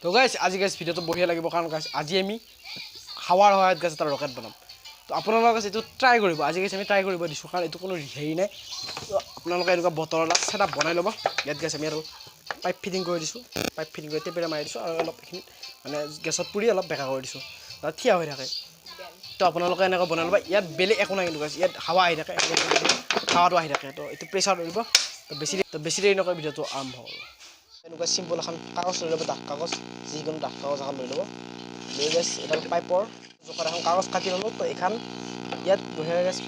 তো গাইছ আজি গাইছ ভিডিওটো বঢ়িয়া লাগিব কাৰণ গাইছ আজি আমি হাৱাৰ সহায়ত গাইছ এটা ৰকেট বনাম তো আপোনালোকে গাইছ এইটো ট্ৰাই কৰিব আজি গাইছ আমি ট্ৰাই কৰিব দিছোঁ কাৰণ এইটো কোনো হেৰি নাই তো আপোনালোকে এনেকুৱা বটল এটা ছেটআপ বনাই ল'ব ইয়াত গাইছ আমি আৰু পাইপ ফিটিং কৰি দিছোঁ পাইপ ফিটিং কৰি টেপেৰে মাৰি দিছোঁ আৰু অলপ এইখিনি মানে গেছত পুৰি অলপ বেকা কৰি দিছোঁ তাত থিয়া হৈ থাকে তো আপোনালোকে এনেকৈ বনাই ল'ব ইয়াত বেলেগ একো নাই কিন্তু গাইছ ইয়াত হাৱা আহি থাকে হাৱাটো আহি থাকে তো এইটো প্ৰেছাৰ ধৰিব তো বেছি দেৰি নকৰি ভিডিঅ'টো আৰম্ভ হ'ব এনেকুৱা চিম্পল এখন কাগজ লৈ ল'ব ডাঠ কাগজ যিকোনো ডাঠ কাগজ এখন লৈ ল'ব লৈ গাইছ এডাল পাইপৰ জোখত এখন কাগজ কাটি ল'লোঁ তো এইখন ইয়াত বঢ়িয়াকৈ গাইছ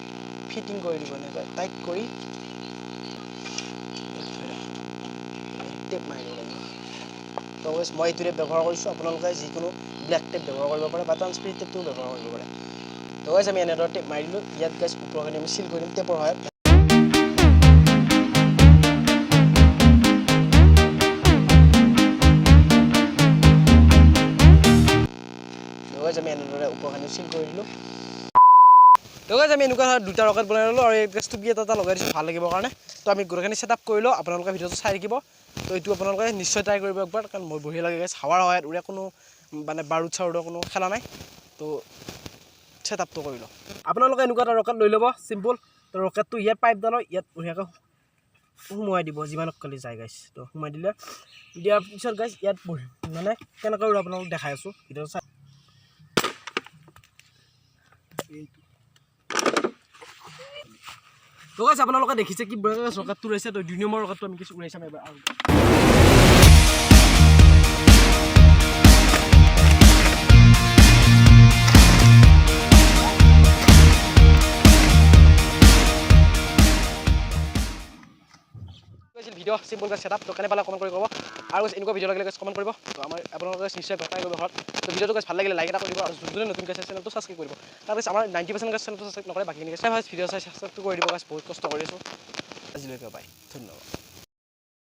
ফিটিং কৰি দিব এনেকৈ টাইট কৰি টেপ মাৰি দিব লাগিব তো গাইছ মই এইটোৰে ব্যৱহাৰ কৰিছোঁ আপোনালোকে যিকোনো ব্লেক টেপ ব্যৱহাৰ কৰিব পাৰে বা ট্ৰান্সপেৰেণ্ট টেপটোও ব্যৱহাৰ কৰিব পাৰে তো গাইছ আমি এনেদৰে টেপ মাৰি দিলোঁ ইয়াত গাইছ ওপৰখিনি আমি চিল কৰি দিম টেপৰ সহায়ত আমি এনেদৰে ওপৰখিনি চিল কৰি দিলোঁ তো গাইছ আমি এনেকুৱা দুটা ৰকেট বনাই ল'লোঁ আৰু এই ষ্টুপি এটা লগাই দিছোঁ ভাল লাগিব কাৰণে তো আমি গোটেইখিনি ছেটআপ কৰিলোঁ আপোনালোকে ভিডিঅ'টো চাই থাকিব তো এইটো আপোনালোকে নিশ্চয় ট্ৰাই কৰিব একবাৰ কাৰণ মই বঢ়িয়া লাগে গাইছ হাৱাৰ সহায়ত উৰে কোনো মানে বাৰুদ চাৰুদৰ কোনো খেলা নাই তো ছেটআপটো কৰি লওঁ আপোনালোকে এনেকুৱা এটা ৰকেট লৈ ল'ব চিম্পল তো ৰকেটটো ইয়াত পাইপডালৰ ইয়াত বঢ়িয়াকৈ সোমোৱাই দিব যিমানক কালি যায় গাইছ তো সোমাই দিলে দিয়াৰ পিছত গাইছ ইয়াত মানে কেনেকৈ উৰে আপোনালোকক দেখাই আছোঁ ভিডিঅ'টো চাই তো গাইছ আপোনালোকে দেখিছে কি ৰকেটটো ৰৈছে তো 2 নম্বৰ ৰকেটটো আমি কিছু উৰাই চাম এবাৰ আৰু ভিডিঅ' চিম্পল ছেটআপ তো কেনে পালে কমেণ্ট কৰি ক'ব আৰু এনেকুৱা ভিডিঅ' লাগিলে কমেণ্ট কৰিব তো আমাৰ আপোনালোকে নিশ্চয় ট্ৰাই কৰিব ঘৰত তো ভিডিঅ'টো ভাল লাগিলে লাইক এটা কৰিব আৰু যোনে নতুন চাই চেনেলটো ছাবস্ক্ৰাইব কৰিব তাৰপিছত আমাৰ 90% চেনেলটো ছাবস্ক্ৰাইব নকৰে বাকীখিনি চাই ভিডিঅ' চাই ছাবস্ক্ৰাইবটো কৰি দিব বহুত কষ্ট কৰি আছোঁ আজিলৈকে বাই ধন্যবাদ